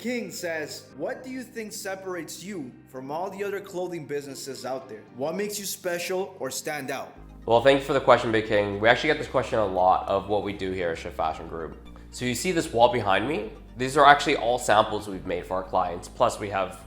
King says, what do you think separates you from all the other clothing businesses out there? What makes you special or stand out? Well, thanks for the question, Big King. We actually get this question a lot of what we do here at Shift Fashion Group. So you see this wall behind me? These are actually all samples we've made for our clients. Plus we have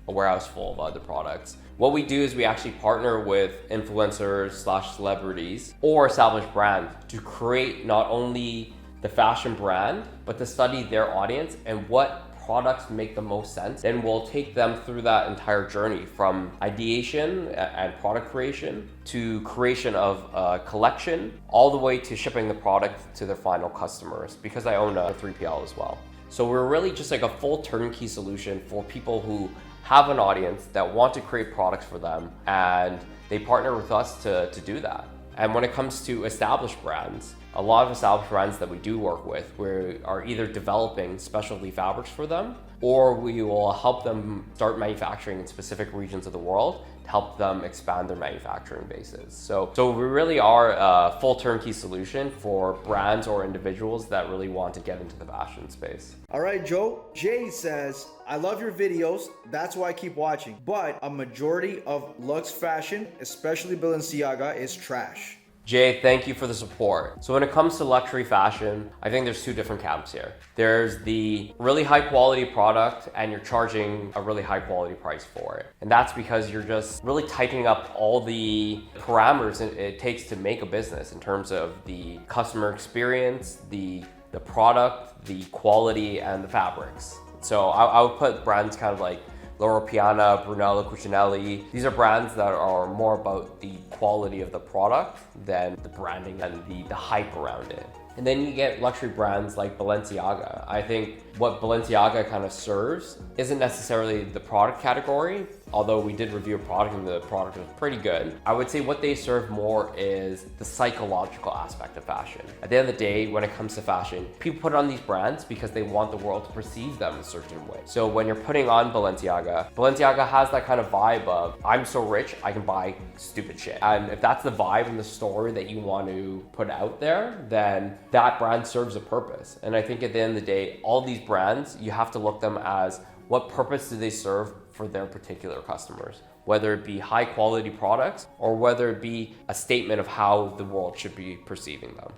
a warehouse full of other products. What we do is we actually partner with influencers / celebrities or established brands to create not only the fashion brand, but to study their audience and what products make the most sense. Then we'll take them through that entire journey from ideation and product creation to creation of a collection, all the way to shipping the product to their final customers, because I own a 3PL as well. So we're really just like a full turnkey solution for people who have an audience that want to create products for them, and they partner with us to do that. And when it comes to established brands, a lot of established brands that we do work with, we are either developing specialty fabrics for them, or we will help them start manufacturing in specific regions of the world to help them expand their manufacturing bases. So we really are a full turnkey solution for brands or individuals that really want to get into the fashion space. All right, Joe. Jay says, I love your videos, that's why I keep watching, but a majority of luxe fashion, especially Balenciaga, is trash. Jay, thank you for the support. So when it comes to luxury fashion, I think there's two different camps here. There's the really high quality product and you're charging a really high quality price for it. And that's because you're just really tightening up all the parameters it takes to make a business in terms of the customer experience, the product, the quality, and the fabrics. So I would put brands kind of like Loro Piana, Brunello Cucinelli. These are brands that are more about the quality of the product than the branding and the hype around it. And then you get luxury brands like Balenciaga. I think what Balenciaga kind of serves isn't necessarily the product category, although we did review a product and the product was pretty good. I would say what they serve more is the psychological aspect of fashion. At the end of the day, when it comes to fashion, people put on these brands because they want the world to perceive them a certain way. So when you're putting on Balenciaga, Balenciaga has that kind of vibe of, I'm so rich, I can buy stupid shit. And if that's the vibe and the story that you want to put out there, then that brand serves a purpose. And I think at the end of the day, all these brands, you have to look them as what purpose do they serve for their particular customers, whether it be high quality products or whether it be a statement of how the world should be perceiving them.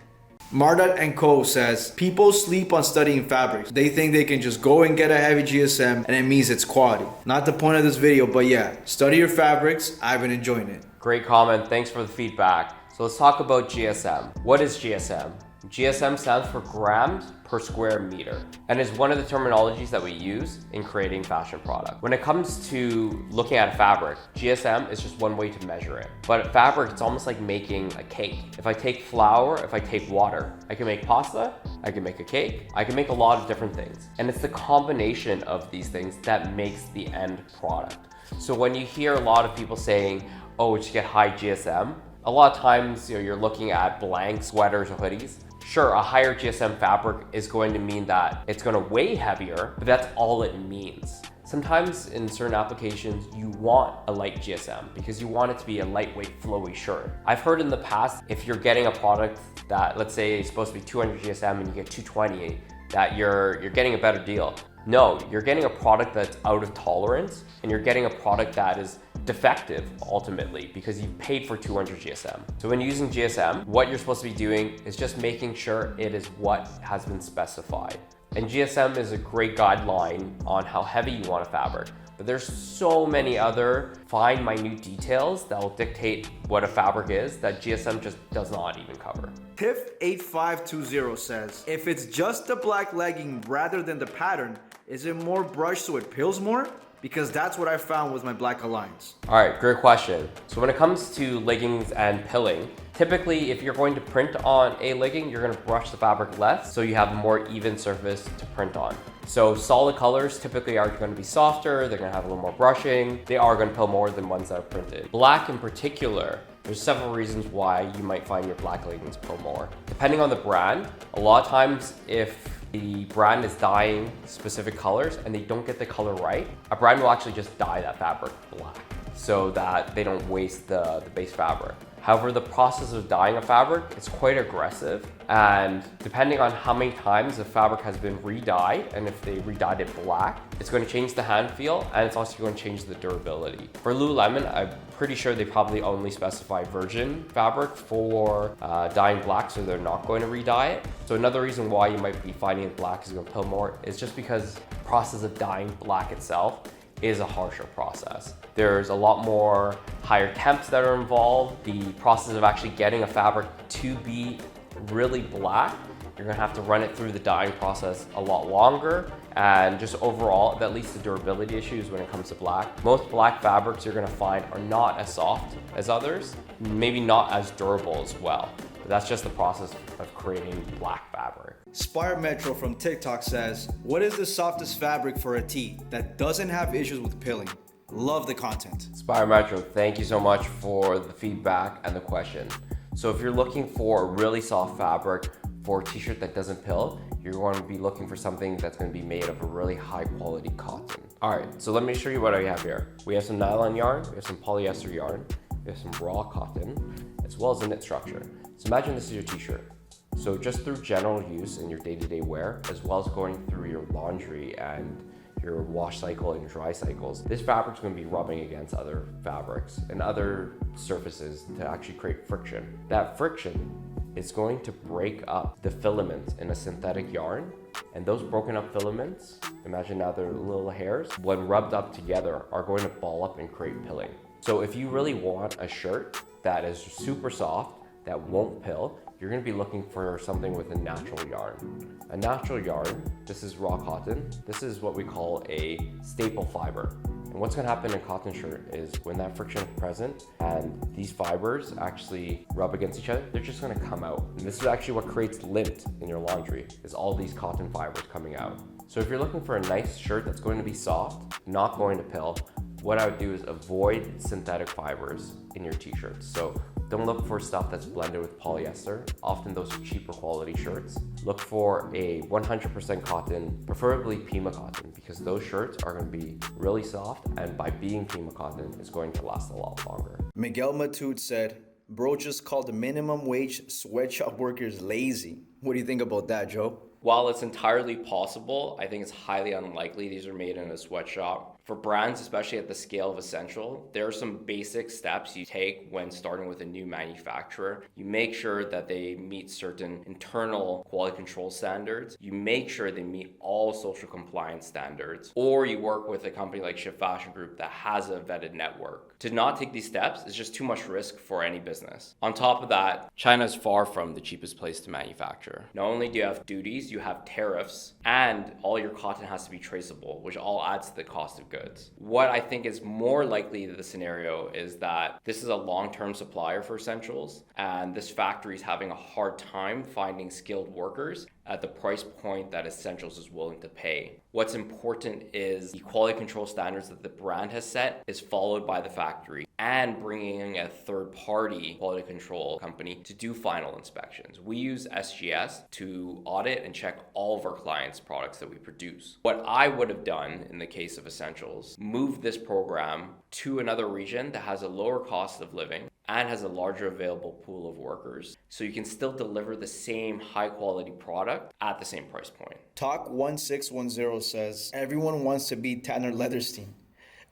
Mardat & Co. says, people sleep on studying fabrics. They think they can just go and get a heavy GSM and it means it's quality. Not the point of this video, but yeah, study your fabrics. I've been enjoying it. Great comment, thanks for the feedback. So let's talk about GSM. What is GSM? GSM stands for grams per square meter and is one of the terminologies that we use in creating fashion product. When it comes to looking at a fabric, GSM is just one way to measure it. But fabric, it's almost like making a cake. If I take flour, if I take water, I can make pasta, I can make a cake, I can make a lot of different things. And it's the combination of these things that makes the end product. So when you hear a lot of people saying, oh, we should get high GSM, a lot of times you're looking at blank sweaters or hoodies. Sure, a higher GSM fabric is going to mean that it's going to weigh heavier, but that's all it means. Sometimes in certain applications, you want a light GSM because you want it to be a lightweight, flowy shirt. I've heard in the past, if you're getting a product that, let's say, is supposed to be 200 GSM and you get 220, that you're getting a better deal. No, you're getting a product that's out of tolerance and you're getting a product that is defective ultimately because you've paid for 200 GSM. So when using GSM, what you're supposed to be doing is just making sure it is what has been specified. And GSM is a great guideline on how heavy you want a fabric, but there's so many other fine, minute details that will dictate what a fabric is that GSM just does not even cover. Tiff8520 says, if it's just the black legging rather than the pattern, is it more brushed so it pills more? Because that's what I found with my black Alliance. All right, great question. So when it comes to leggings and pilling, typically if you're going to print on a legging, you're gonna brush the fabric less so you have a more even surface to print on. So solid colors typically are gonna be softer, they're gonna have a little more brushing, they are gonna pill more than ones that are printed. Black in particular, there's several reasons why you might find your black leggings pill more. Depending on the brand, a lot of times if the brand is dyeing specific colors and they don't get the color right, a brand will actually just dye that fabric black so that they don't waste the base fabric. However, the process of dyeing a fabric is quite aggressive, and depending on how many times the fabric has been re-dyed, and if they re-dyed it black, it's going to change the hand feel, and it's also going to change the durability. For Lululemon, I'm pretty sure they probably only specify virgin fabric for dyeing black, so they're not going to re-dye it. So another reason why you might be finding it black is going to pill more is just because the process of dyeing black itself is a harsher process. There's a lot more higher temps that are involved. The process of actually getting a fabric to be really black, you're gonna have to run it through the dyeing process a lot longer, and just overall, that leads to durability issues when it comes to black. Most black fabrics you're gonna find are not as soft as others, maybe not as durable as well. But that's just the process of creating black fabric. Spire Metro from TikTok says, what is the softest fabric for a tee that doesn't have issues with pilling? Love the content. Spire Metro, thank you so much for the feedback and the question. So if you're looking for a really soft fabric for a t-shirt that doesn't pill, you're going to be looking for something that's going to be made of a really high quality cotton. All right, so let me show you what I have here. We have some nylon yarn, we have some polyester yarn, we have some raw cotton, as well as a knit structure. So imagine this is your t-shirt. So just through general use in your day-to-day wear, as well as going through your laundry and your wash cycle and dry cycles, this fabric's going to be rubbing against other fabrics and other surfaces to actually create friction. That friction is going to break up the filaments in a synthetic yarn, and those broken up filaments, imagine now they're little hairs, when rubbed up together are going to ball up and create pilling. So if you really want a shirt that is super soft, that won't pill, you're going to be looking for something with a natural yarn. A natural yarn, this is raw cotton. This is what we call a staple fiber. And what's going to happen in a cotton shirt is when that friction is present and these fibers actually rub against each other, they're just going to come out. And this is actually what creates lint in your laundry, is all these cotton fibers coming out. So if you're looking for a nice shirt that's going to be soft, not going to pill, what I would do is avoid synthetic fibers in your t-shirts. So don't look for stuff that's blended with polyester. Often those are cheaper quality shirts. Look for a 100% cotton, preferably Pima cotton, because those shirts are going to be really soft, and by being Pima cotton, it's going to last a lot longer. Miguel Matud said, bro just called the minimum wage sweatshop workers lazy. What do you think about that, Joe? While it's entirely possible, I think it's highly unlikely these are made in a sweatshop. For brands, especially at the scale of Essential, there are some basic steps you take when starting with a new manufacturer. You make sure that they meet certain internal quality control standards. You make sure they meet all social compliance standards. Or you work with a company like Shift Fashion Group that has a vetted network. To not take these steps is just too much risk for any business. On top of that, China is far from the cheapest place to manufacture. Not only do you have duties, you have tariffs, and all your cotton has to be traceable, which all adds to the cost of goods. What I think is more likely to the scenario is that this is a long-term supplier for Essentials, and this factory is having a hard time finding skilled workers at the price point that Essentials is willing to pay. What's important is the quality control standards that the brand has set is followed by the factory, and bringing in a third-party quality control company to do final inspections. We use SGS to audit and check all of our clients' products that we produce. What I would have done in the case of Essentials, move this program to another region that has a lower cost of living and has a larger available pool of workers, so you can still deliver the same high quality product at the same price point. Talk1610 says, everyone wants to be Tanner Leatherstein.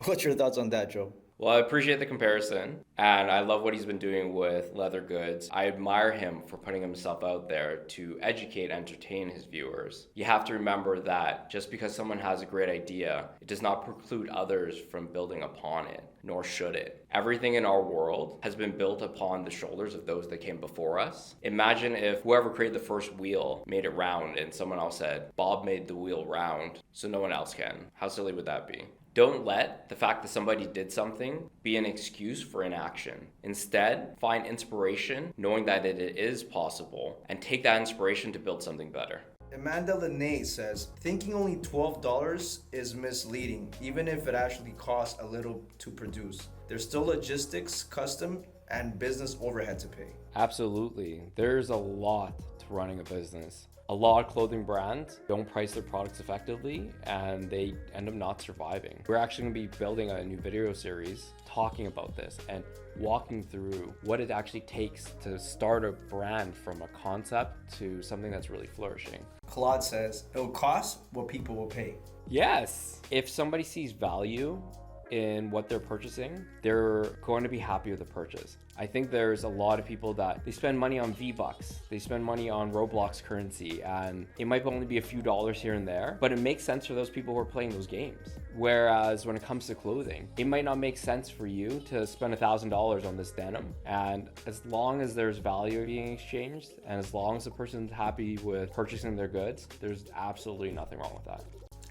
What's your thoughts on that, Joe? Well, I appreciate the comparison, and I love what he's been doing with leather goods. I admire him for putting himself out there to educate and entertain his viewers. You have to remember that just because someone has a great idea, it does not preclude others from building upon it, nor should it. Everything in our world has been built upon the shoulders of those that came before us. Imagine if whoever created the first wheel made it round and someone else said, Bob made the wheel round, so no one else can. How silly would that be? Don't let the fact that somebody did something be an excuse for inaction. Instead, find inspiration knowing that it is possible and take that inspiration to build something better. Amanda Lene says, thinking only $12 is misleading, even if it actually costs a little to produce. There's still logistics, custom, and business overhead to pay. Absolutely. There's a lot to running a business. A lot of clothing brands don't price their products effectively and they end up not surviving. We're actually going to be building a new video series talking about this and walking through what it actually takes to start a brand from a concept to something that's really flourishing. Claude says, it'll cost what people will pay. Yes, if somebody sees value in what they're purchasing, they're going to be happy with the purchase. I think there's a lot of people that they spend money on V-Bucks, they spend money on Roblox currency, and it might only be a few dollars here and there, but it makes sense for those people who are playing those games. Whereas when it comes to clothing, it might not make sense for you to spend $1,000 on this denim. And as long as there's value being exchanged, and as long as the person's happy with purchasing their goods, there's absolutely nothing wrong with that.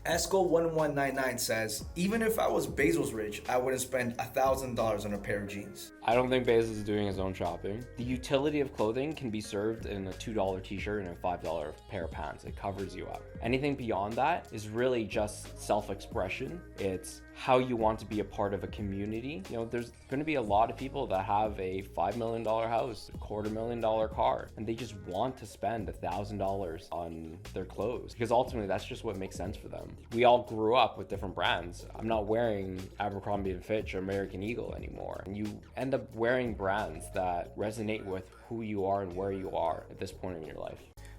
Esco1199 says, even if I was Bezos rich, I wouldn't spend $1,000 on a pair of jeans. I don't think Bezos is doing his own shopping. The utility of clothing can be served in a $2 t-shirt and a $5 pair of pants. It covers you up. Anything beyond that is really just self-expression. It's how you want to be a part of a community. You know, there's going to be a lot of people that have a $5 million house, a $250,000 car, and they just want to spend $1,000 on their clothes because ultimately that's just what makes sense for them. We all grew up with different brands. I'm not wearing Abercrombie & Fitch or American Eagle anymore. And you end up wearing brands that resonate with who you are and where you are at this point in your life.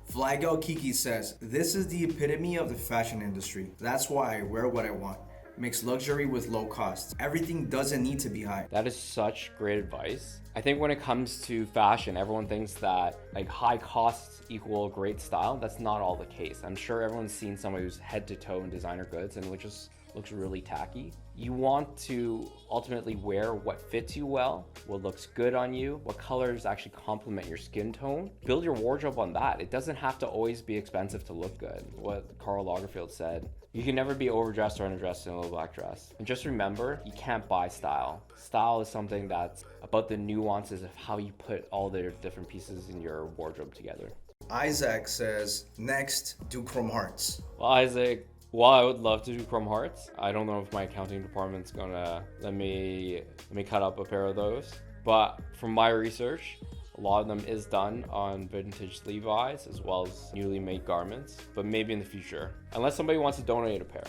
Flygel Kiki says, this is the epitome of the fashion industry. That's why I wear what I want. Mix luxury with low cost. Everything doesn't need to be high. That is such great advice. I think when it comes to fashion, everyone thinks that like high costs equal great style. That's not all the case. I'm sure everyone's seen somebody who's head to toe in designer goods and which just looks really tacky. You want to ultimately wear what fits you well, what looks good on you, what colors actually complement your skin tone. Build your wardrobe on that. It doesn't have to always be expensive to look good. What Karl Lagerfeld said, you can never be overdressed or underdressed in a little black dress. And just remember, you can't buy style. Style is something that's about the nuances of how you put all the different pieces in your wardrobe together. Isaac says, next, do Chrome Hearts. Well, Isaac, while I would love to do Chrome Hearts, I don't know if my accounting department's gonna let me cut up a pair of those. But from my research, a lot of them is done on vintage Levi's as well as newly made garments, but maybe in the future, unless somebody wants to donate a pair.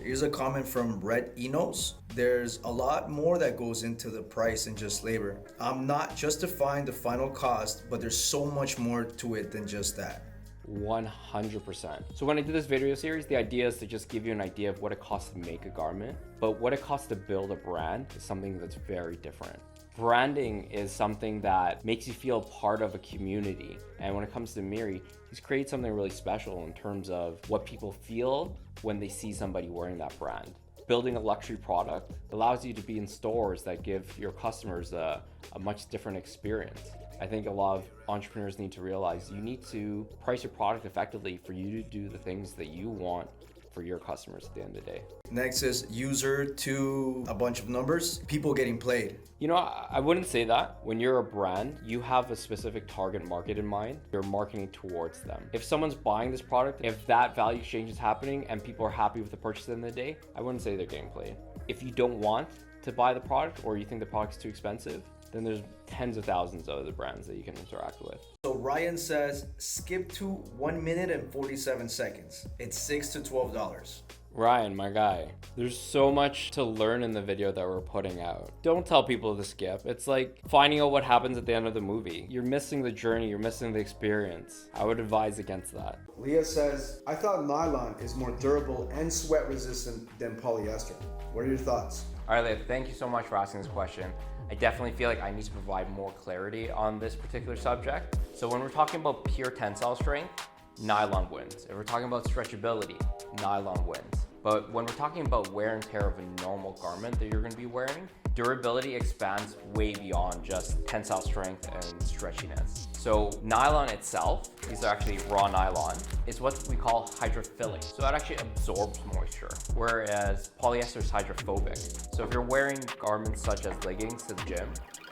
Here's a comment from Red Enos. There's a lot more that goes into the price than just labor. I'm not justifying the final cost, but there's so much more to it than just that. 100%. So when I did this video series, the idea is to just give you an idea of what it costs to make a garment, but what it costs to build a brand is something that's very different. Branding is something that makes you feel part of a community. And when it comes to Miri, he's created something really special in terms of what people feel when they see somebody wearing that brand. Building a luxury product allows you to be in stores that give your customers a much different experience. I think a lot of entrepreneurs need to realize you need to price your product effectively for you to do the things that you want for your customers at the end of the day. Next is user to a bunch of numbers, people getting played. You know, I wouldn't say that. When you're a brand, you have a specific target market in mind. You're marketing towards them. If someone's buying this product, if that value exchange is happening and people are happy with the purchase at the end of the day, I wouldn't say they're getting played. If you don't want to buy the product or you think the product's too expensive, then there's tens of thousands of other brands that you can interact with. So Ryan says, skip to 1 minute and 47 seconds. It's $6 to $12. Ryan, my guy, there's so much to learn in the video that we're putting out. Don't tell people to skip. It's like finding out what happens at the end of the movie. You're missing the journey, you're missing the experience. I would advise against that. Leah says, I thought nylon is more durable and sweat resistant than polyester. What are your thoughts? All right, Leah, thank you so much for asking this question. I definitely feel like I need to provide more clarity on this particular subject. So when we're talking about pure tensile strength, nylon wins. If we're talking about stretchability, nylon wins. But when we're talking about wear and tear of a normal garment that you're going to be wearing, durability expands way beyond just tensile strength and stretchiness. So nylon itself, these are actually raw nylon, is what we call hydrophilic. So it actually absorbs moisture, whereas polyester is hydrophobic. So if you're wearing garments such as leggings to the gym,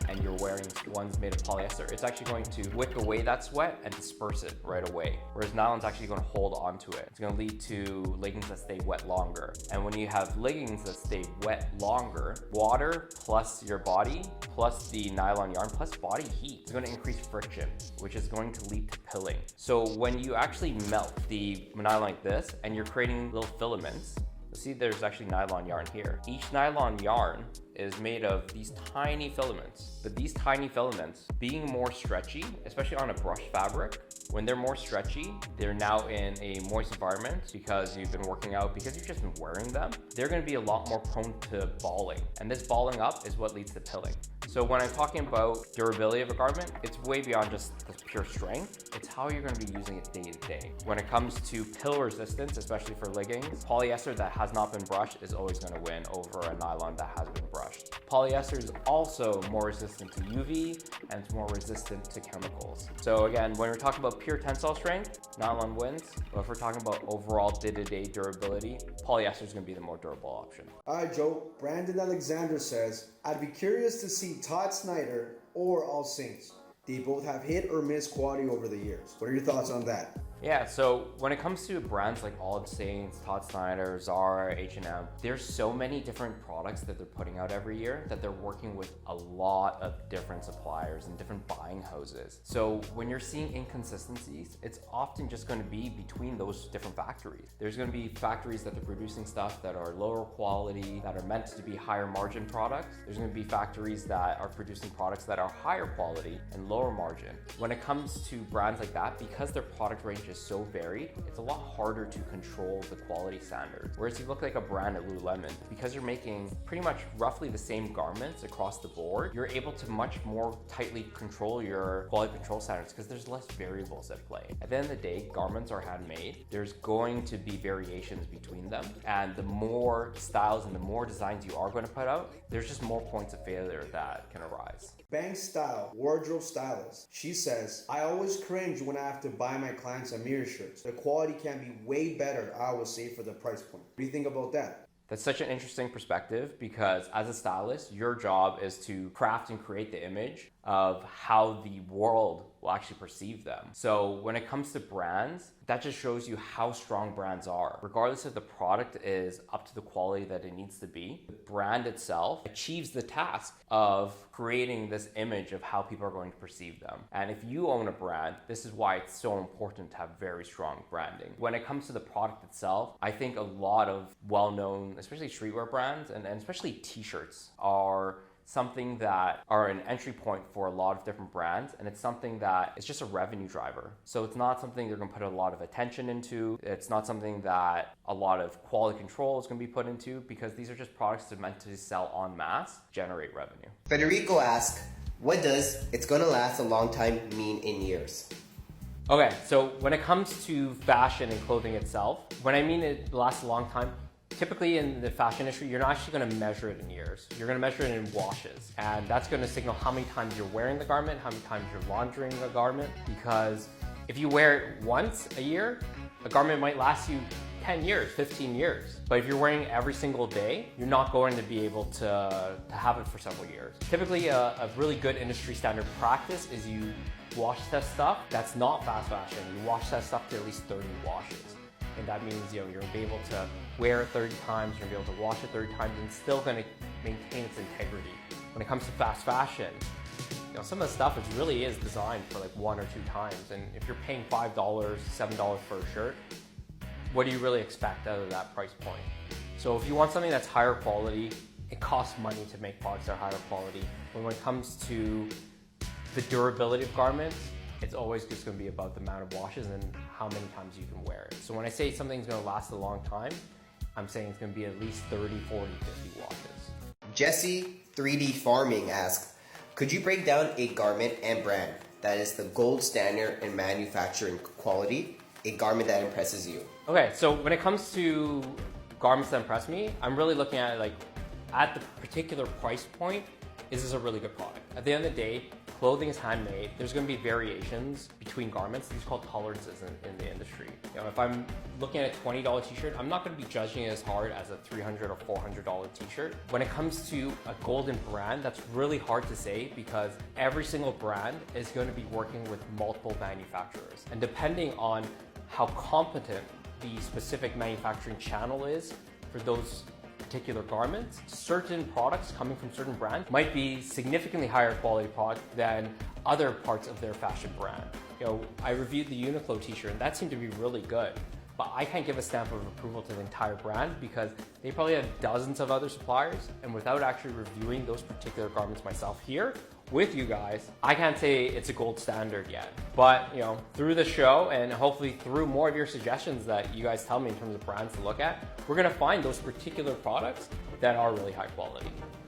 and you're wearing ones made of polyester, it's actually going to wick away that sweat and disperse it right away. Whereas nylon's actually going to hold onto it. It's going to lead to leggings that stay wet longer. And when you have leggings that stay wet longer, water plus your body, plus the nylon yarn, plus body heat is going to increase friction, which is going to lead to pilling. So when you actually melt the nylon like this and you're creating little filaments, see there's actually nylon yarn here. Each nylon yarn is made of these tiny filaments, but these tiny filaments being more stretchy, especially on a brush fabric, when they're more stretchy, they're now in a moist environment because you've been working out, because you've just been wearing them, they're gonna be a lot more prone to balling. And this balling up is what leads to pilling. So when I'm talking about durability of a garment, it's way beyond just the pure strength. It's how you're gonna be using it day to day. When it comes to pill resistance, especially for leggings, polyester that has not been brushed is always gonna win over a nylon that has been brushed. Polyester is also more resistant to UV and it's more resistant to chemicals. So again, when we're talking about pure tensile strength, nylon wins. But if we're talking about overall day-to-day durability, polyester is gonna be the more durable option. All right, Joe. Brandon Alexander says, I'd be curious to see Todd Snyder or All Saints. They both have hit or miss quality over the years. What are your thoughts on that? Yeah, so when it comes to brands like All Saints, Todd Snyder, Zara, H&M, there's so many different products that they're putting out every year that they're working with a lot of different suppliers and different buying houses. So when you're seeing inconsistencies, it's often just going to be between those different factories. There's going to be factories that they're producing stuff that are lower quality, that are meant to be higher margin products. There's going to be factories that are producing products that are higher quality and lower margin. When it comes to brands like that, because their product range is so varied, it's a lot harder to control the quality standard. Whereas you look like a brand at Lululemon, because you're making pretty much roughly the same garments across the board, you're able to much more tightly control your quality control standards because there's less variables at play. At the end of the day, garments are handmade. There's going to be variations between them. And the more styles and the more designs you are going to put out, there's just more points of failure that can arise. Bang Style, wardrobe stylist. She says, I always cringe when I have to buy my clients a mirror shirts. The quality can be way better, I would say, for the price point. What do you think about that? That's such an interesting perspective because as a stylist, your job is to craft and create the image of how the world will actually perceive them. So when it comes to brands, that just shows you how strong brands are. Regardless if the product is up to the quality that it needs to be, the brand itself achieves the task of creating this image of how people are going to perceive them. And if you own a brand, this is why it's so important to have very strong branding. When it comes to the product itself, I think a lot of well-known, especially streetwear brands and especially t-shirts are something that are an entry point for a lot of different brands, and it's something that is just a revenue driver. So it's not something they're gonna put a lot of attention into. It's not something that a lot of quality control is gonna be put into because these are just products that are meant to sell en masse, generate revenue. Federico asks, what does "it's gonna last a long time" mean in years? Okay, so when it comes to fashion and clothing itself, when I mean it lasts a long time, typically in the fashion industry, you're not actually going to measure it in years. You're going to measure it in washes. And that's going to signal how many times you're wearing the garment, how many times you're laundering the garment. Because if you wear it once a year, a garment might last you 10 years, 15 years. But if you're wearing it every single day, you're not going to be able to have it for several years. Typically, a really good industry standard practice is you wash test stuff that's not fast fashion. You wash test stuff to at least 30 washes. And that means, you're gonna be able to wear it 30 times, you're gonna be able to wash it 30 times, and it's still gonna maintain its integrity. When it comes to fast fashion, some of the stuff really is designed for like 1 or 2 times. And if you're paying $5, $7 for a shirt, what do you really expect out of that price point? So if you want something that's higher quality, it costs money to make products that are higher quality. When it comes to the durability of garments, it's always just going to be about the amount of washes and how many times you can wear it. So when I say something's going to last a long time, I'm saying it's going to be at least 30, 40, 50 washes. Jesse 3D Farming asks, could you break down a garment and brand that is the gold standard in manufacturing quality, a garment that impresses you? Okay, so when it comes to garments that impress me, I'm really looking at at the particular price point, is this a really good product? At the end of the day, clothing is handmade, there's going to be variations between garments. These are called tolerances in the industry. You know, if I'm looking at a $20 t-shirt, I'm not going to be judging it as hard as a $300 or $400 t-shirt. When it comes to a golden brand, that's really hard to say because every single brand is going to be working with multiple manufacturers. And depending on how competent the specific manufacturing channel is for those particular garments, certain products coming from certain brands might be significantly higher quality product than other parts of their fashion brand. You know, I reviewed the Uniqlo t-shirt and that seemed to be really good, but I can't give a stamp of approval to the entire brand because they probably have dozens of other suppliers, and without actually reviewing those particular garments myself here with you guys, I can't say it's a gold standard yet. But you know, through the show and hopefully through more of your suggestions that you guys tell me in terms of brands to look at, we're gonna find those particular products that are really high quality.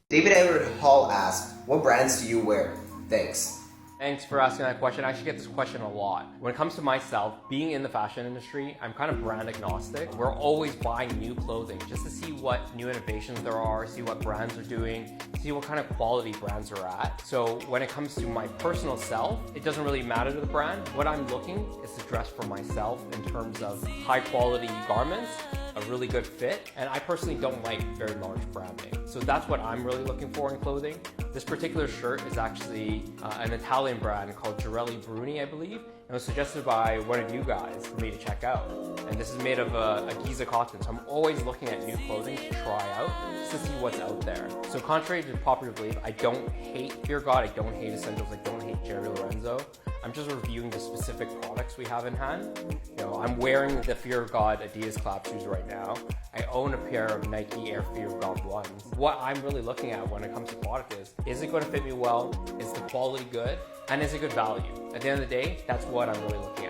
David Edward Hall asked, what brands do you wear? Thanks. Thanks for asking that question. I actually get this question a lot. When it comes to myself, being in the fashion industry, I'm kind of brand agnostic. We're always buying new clothing just to see what new innovations there are, see what brands are doing, see what kind of quality brands are at. So when it comes to my personal self, it doesn't really matter to the brand. What I'm looking is to dress for myself in terms of high quality garments, a really good fit, and I personally don't like very large branding. So that's what I'm really looking for in clothing. This particular shirt is actually an Italian brand called Girelli Bruni, I believe. It was suggested by one of you guys for me to check out. And this is made of a Giza cotton, so I'm always looking at new clothing to try out, just to see what's out there. So contrary to popular belief, I don't hate Fear God, I don't hate Essentials, I don't hate Jerry Lorenzo. I'm just reviewing the specific products we have in hand. You know, I'm wearing the Fear of God Adidas Clap shoes right now. I own a pair of Nike Air Fear of God ones. What I'm really looking at when it comes to product is it going to fit me well? Is the quality good? And is it good value? At the end of the day, that's what I'm really looking